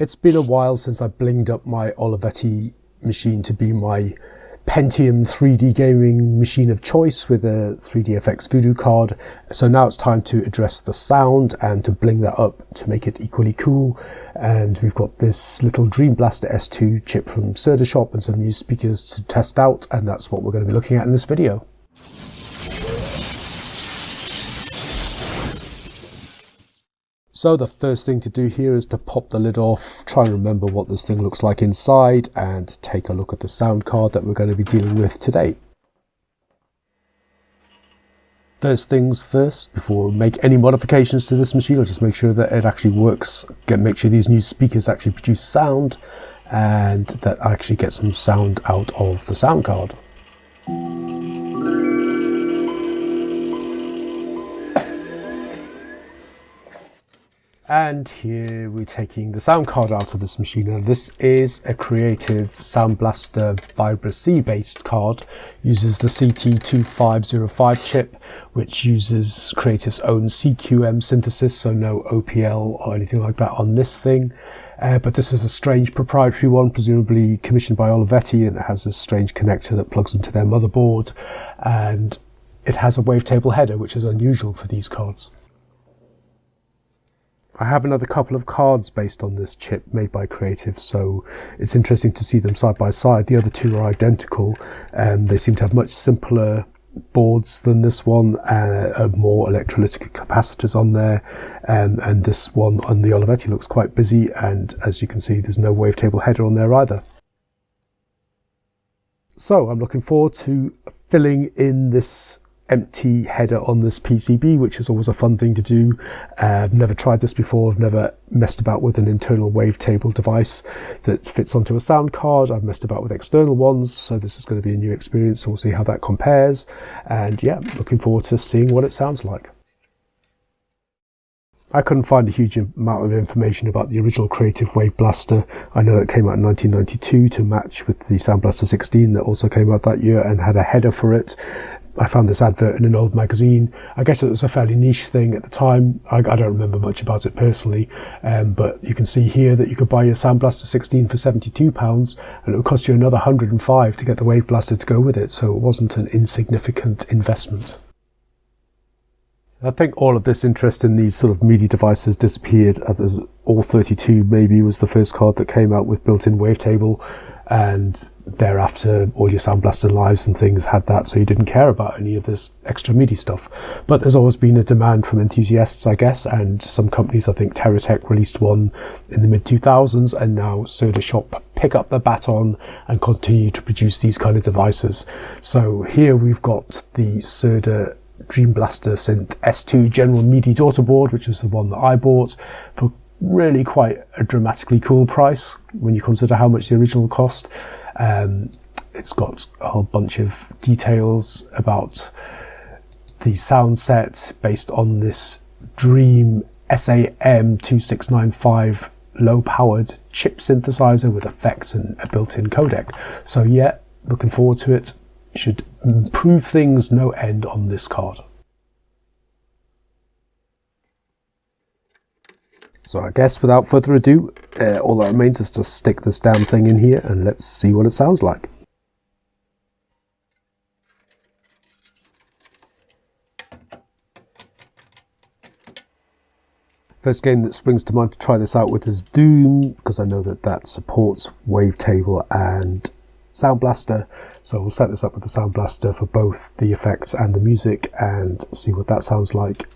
It's been a while since I blinged up my Olivetti machine to be my Pentium 3D gaming machine of choice with a 3DFX Voodoo card. So now it's time to address the sound and to bling that up to make it equally cool. And we've got this little Dreamblaster S2 chip from Shop and some new speakers to test out, and that's what we're going to be looking at in this video. So the first thing to do here is to pop the lid off, try and remember what this thing looks like inside, and take a look at the sound card that we're going to be dealing with today. First things first, before we make any modifications to this machine, I'll just make sure that it actually works, make sure these new speakers actually produce sound, and that I actually get some sound out of the sound card. And here we're taking the sound card out of this machine. Now this is a Creative Soundblaster Vibra C based card, uses the CT2505 chip, which uses Creative's own CQM synthesis, so no OPL or anything like that on this thing. But this is a strange proprietary one, presumably commissioned by Olivetti, and it has a strange connector that plugs into their motherboard, and it has a wavetable header, which is unusual for these cards. I have another couple of cards based on this chip made by Creative, so it's interesting to see them side by side. The other two are identical, and they seem to have much simpler boards than this one, more electrolytic capacitors on there, and this one on the Olivetti looks quite busy, and as you can see there's no wavetable header on there either. So I'm looking forward to filling in this empty header on this PCB, which is always a fun thing to do. I've never tried this before. I've never messed about with an internal wavetable device that fits onto a sound card. I've messed about with external ones, so this is going to be a new experience, so we'll see how that compares. And yeah, looking forward to seeing what it sounds like. I couldn't find a huge amount of information about the original Creative Wave Blaster. I know it came out in 1992 to match with the Soundblaster 16 that also came out that year and had a header for it. I found this advert in an old magazine. I guess it was a fairly niche thing at the time. I don't remember much about it personally, but you can see here that you could buy your Soundblaster 16 for £72, and it would cost you another £105 to get the Wave Blaster to go with it, so it wasn't an insignificant investment. I think all of this interest in these sort of Midi devices disappeared at the All 32 maybe was the first card that came out with built-in wavetable, and thereafter all your Soundblaster Lives and things had that, so you didn't care about any of this extra Midi stuff. But there's always been a demand from enthusiasts, I guess, and some companies, I think Teratech released one in the mid-2000s, and now Shop pick up the baton and continue to produce these kind of devices. So here we've got the Dreamblaster Synth S2 General Midi daughter board, which is the one that I bought for really quite a dramatically cool price when you consider how much the original cost. It's got a whole bunch of details about the sound set based on this Dream SAM2695 low-powered chip synthesizer with effects and a built-in codec. So yeah, looking forward to it. Should improve things no end on this card. So I guess without further ado, all that remains is to stick this damn thing in here and let's see what it sounds like. First game that springs to mind to try this out with is Doom, because I know that that supports wavetable and Soundblaster. So we'll set this up with the Soundblaster for both the effects and the music and see what that sounds like.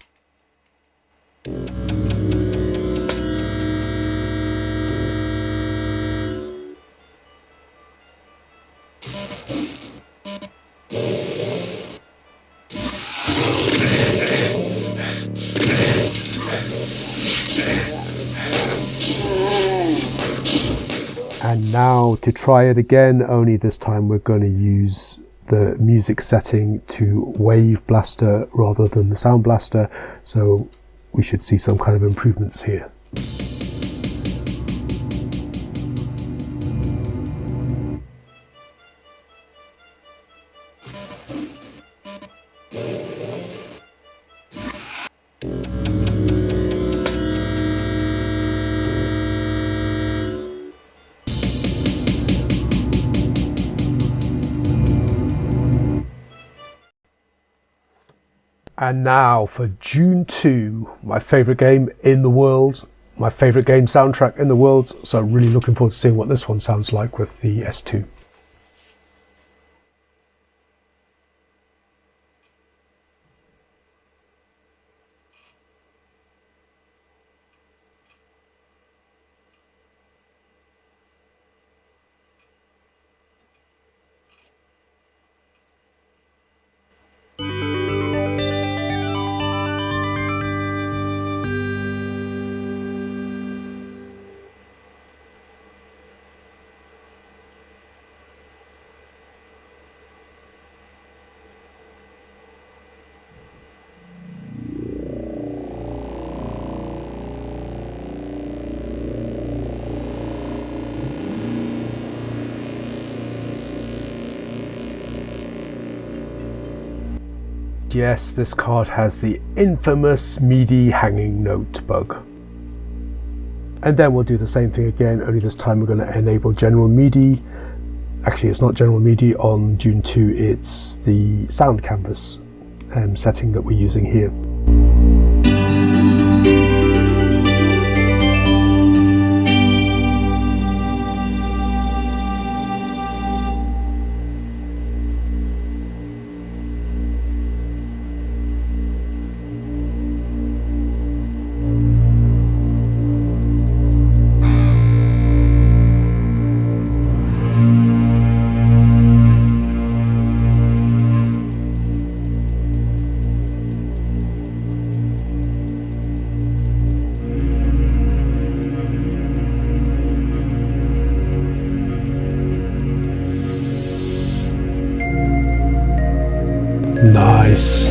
And now to try it again, only this time we're going to use the music setting to Wave Blaster rather than the Soundblaster, so we should see some kind of improvements here. And now for June 2, my favourite game in the world, my favourite game soundtrack in the world, so really looking forward to seeing what this one sounds like with the S2. Yes, this card has the infamous Midi hanging note bug. And then we'll do the same thing again, only this time we're going to enable general Midi. Actually, it's not general Midi on June 2, it's the sound canvas setting that we're using here. Nice.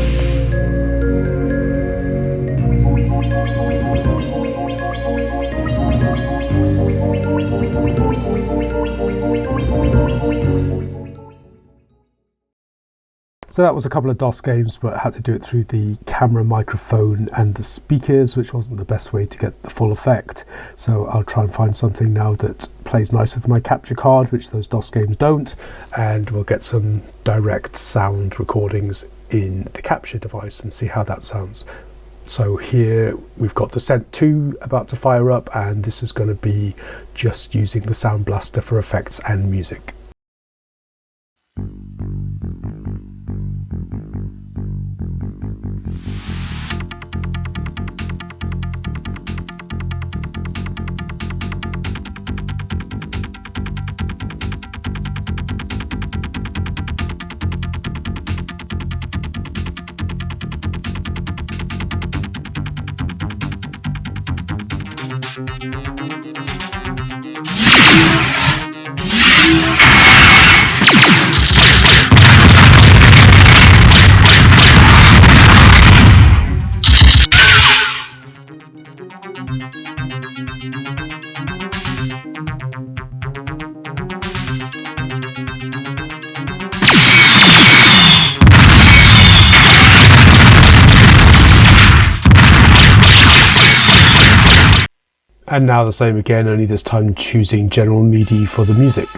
So that was a couple of DOS games, but I had to do it through the camera, microphone and the speakers, which wasn't the best way to get the full effect. So I'll try and find something now that plays nice with my capture card, which those DOS games don't, and we'll get some direct sound recordings in the capture device and see how that sounds. So here we've got Descent 2 about to fire up, and this is going to be just using the Soundblaster for effects and music. And now the same again, only this time choosing general Midi for the music.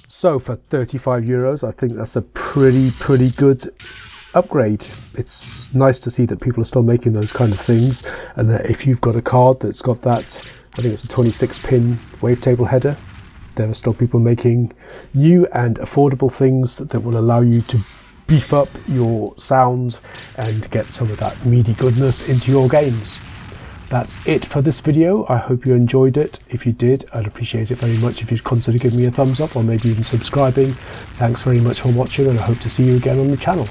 So for €35, I think that's a pretty good upgrade. It's nice to see that people are still making those kind of things, and that if you've got a card that's got that, I think it's a 26-pin wavetable header, there are still people making new and affordable things that will allow you to beef up your sound and get some of that Midi goodness into your games. That's it for this video. I hope you enjoyed it. If you did, I'd appreciate it very much if you'd consider giving me a thumbs up or maybe even subscribing. Thanks very much for watching, and I hope to see you again on the channel.